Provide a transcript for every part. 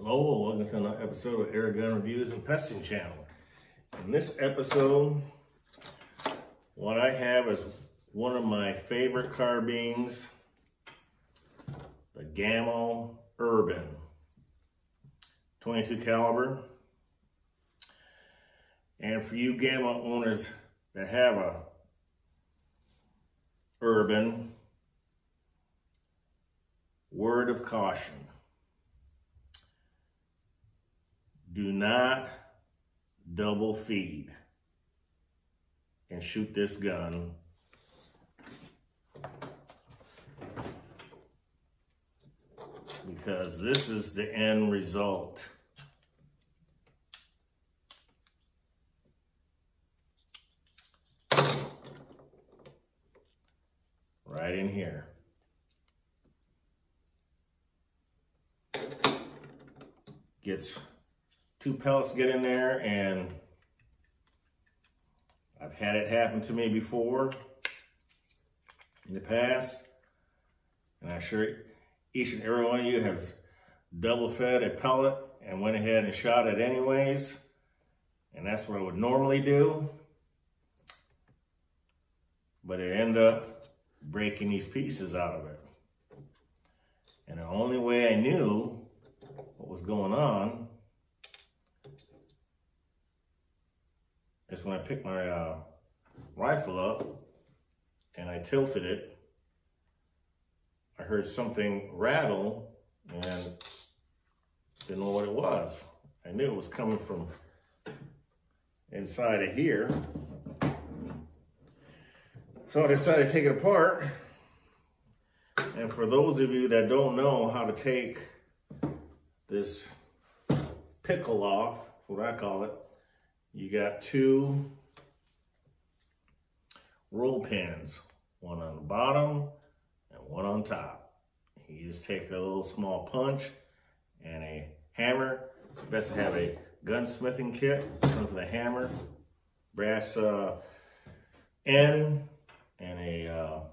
Hello, welcome to another episode of Air Gun Reviews and Pesting Channel. In this episode, what I have is one of my favorite carbines, the Gamo Urban 22 caliber. And for you Gamo owners that have a Urban, word of caution: do not double feed and shoot this gun, because this is the end result. Right in here. Two pellets get in there, and I've had it happen to me before in the past, and I'm sure each and every one of you have double fed a pellet and went ahead and shot it anyways, and that's what I would normally do, but it ended up breaking these pieces out of it. And the only way I knew what was going on is when I picked my rifle up and I tilted it. I heard something rattle and didn't know what it was. I knew it was coming from inside of here. So I decided to take it apart. And for those of you that don't know how to take this pickle off, that's what I call it, you got two roll pins, one on the bottom and one on top. You just take a little small punch and a hammer. Best to have a gunsmithing kit. Comes with a hammer, brass end, and a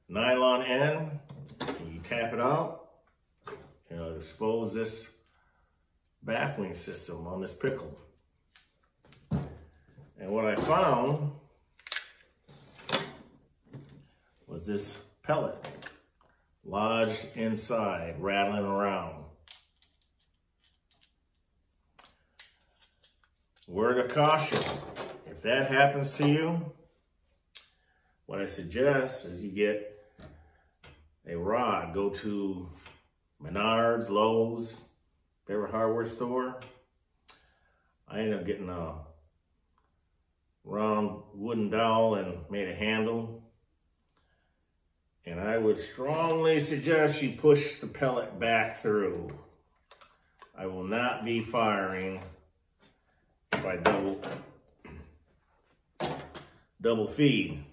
nylon end. And you tap it out, and it'll expose this baffling system on this pickle. And what I found was this pellet lodged inside, rattling around. Word of caution: if that happens to you, what I suggest is you get a rod. Go to Menards, Lowe's, favorite hardware store. I ended up getting a round wooden dowel and made a handle. And I would strongly suggest you push the pellet back through. I will not be firing if I double feed.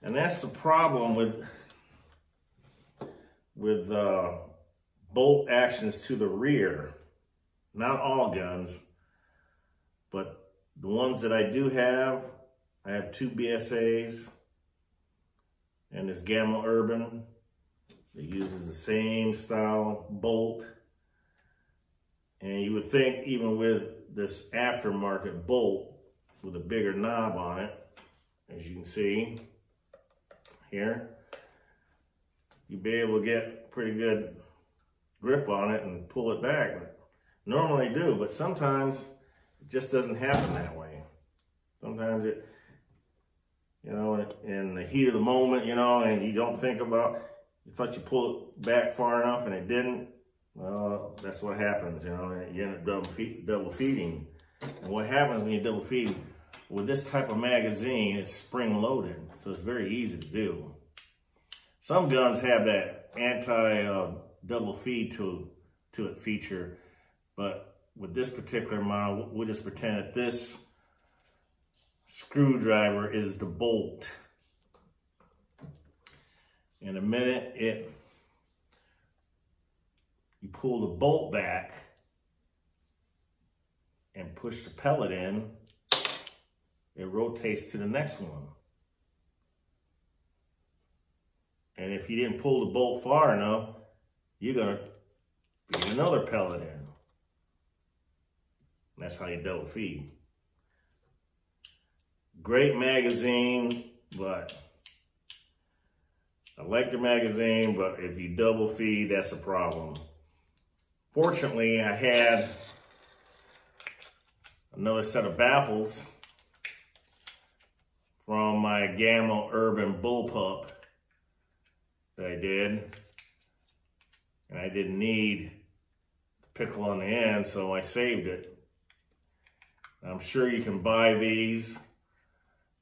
And that's the problem with bolt actions to the rear. Not all guns, but the ones that I do have, I have two BSAs and this Gamo Urban that uses the same style bolt. And you would think even with this aftermarket bolt with a bigger knob on it, as you can see here, you'd be able to get pretty good grip on it and pull it back. But normally I do, but sometimes it just doesn't happen that way. Sometimes it, you know, in the heat of the moment, you know, and you don't think about, you thought you pulled it back far enough and it didn't. Well, that's what happens, you know, and you end up double feeding. And what happens when you double feed, with this type of magazine, it's spring loaded, so it's very easy to do. Some guns have that anti-double feed to it feature, but with this particular model, we'll just pretend that this screwdriver is the bolt. In a minute, you pull the bolt back and push the pellet in, it rotates to the next one. And if you didn't pull the bolt far enough, you're gonna feed another pellet in. That's how you double feed. Great magazine, but I like the magazine, but if you double feed, that's a problem. Fortunately, I had another set of baffles from my Gamo Urban bullpup that I did. And I didn't need the pickle on the end, so I saved it. I'm sure you can buy these.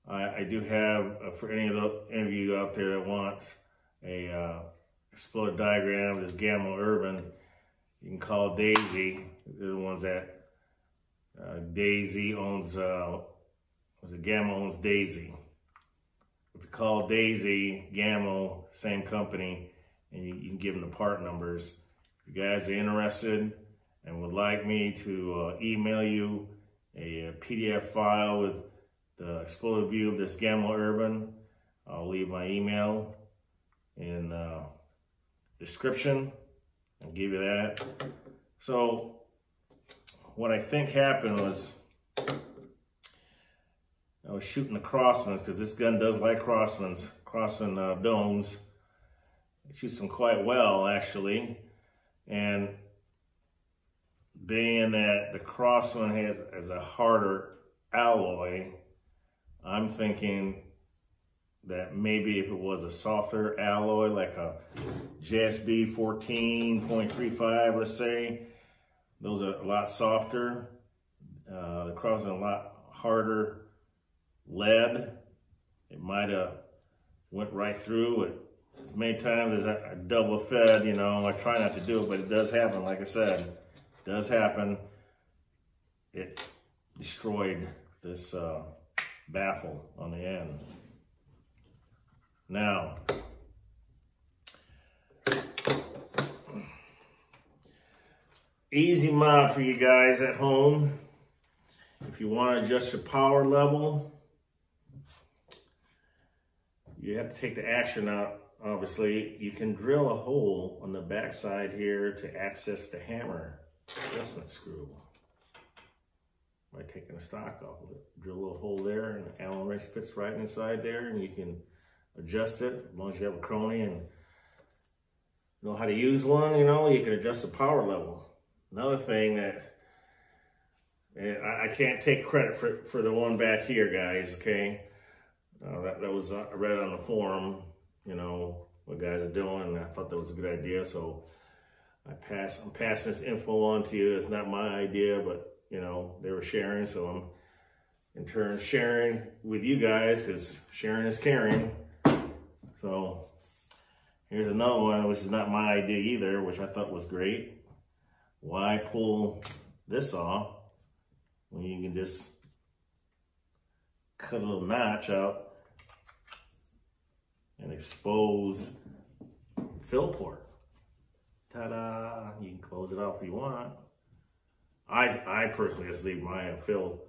I do have, for any of you out there that wants a exploded diagram of this Gamo Urban, you can call Daisy. They're the ones that Daisy owns, Gamo owns Daisy. If you call Daisy, Gamo, same company, and you can give them the part numbers. If you guys are interested and would like me to email you a PDF file with the exploded view of this Gamo Urban, I'll leave my email in description. I'll give you that. So what I think happened was I was shooting the crossmans, because this gun does like crossman domes. It shoots them quite well, actually. And being that the crossman has a harder alloy, I'm thinking that maybe if it was a softer alloy, like a JSB 14.35, let's say, those are a lot softer. The crossman a lot harder lead. It might have went right through it. As many times as I double fed, you know, I try not to do it, but it does happen. Like I said, it does happen. It destroyed this baffle on the end. Now, easy mod for you guys at home. If you want to adjust your power level, you have to take the action out. Obviously, you can drill a hole on the back side here to access the hammer adjustment screw by taking the stock off of it. Drill a little hole there, and the Allen wrench fits right inside there, and you can adjust it. As long as you have a crony and know how to use one, you know, you can adjust the power level. Another thing that I can't take credit for the one back here, guys, okay? That was I read on the forum, you know, what guys are doing, and I thought that was a good idea, so I'm passing this info on to you. It's not my idea, but, you know, they were sharing, so I'm in turn sharing with you guys, because sharing is caring. So here's another one, which is not my idea either, which I thought was great. Why pull this off when you can just cut a little notch out and expose fill port? Ta-da! You can close it off if you want. I personally just leave my fill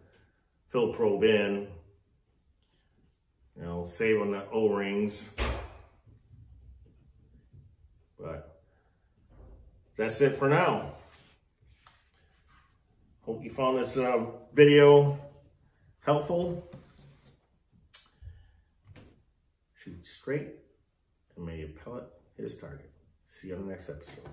probe in. You know, save on the O-rings. But that's it for now. Hope you found this video helpful. Shoot straight, and may your pellet hit its target. See you on the next episode.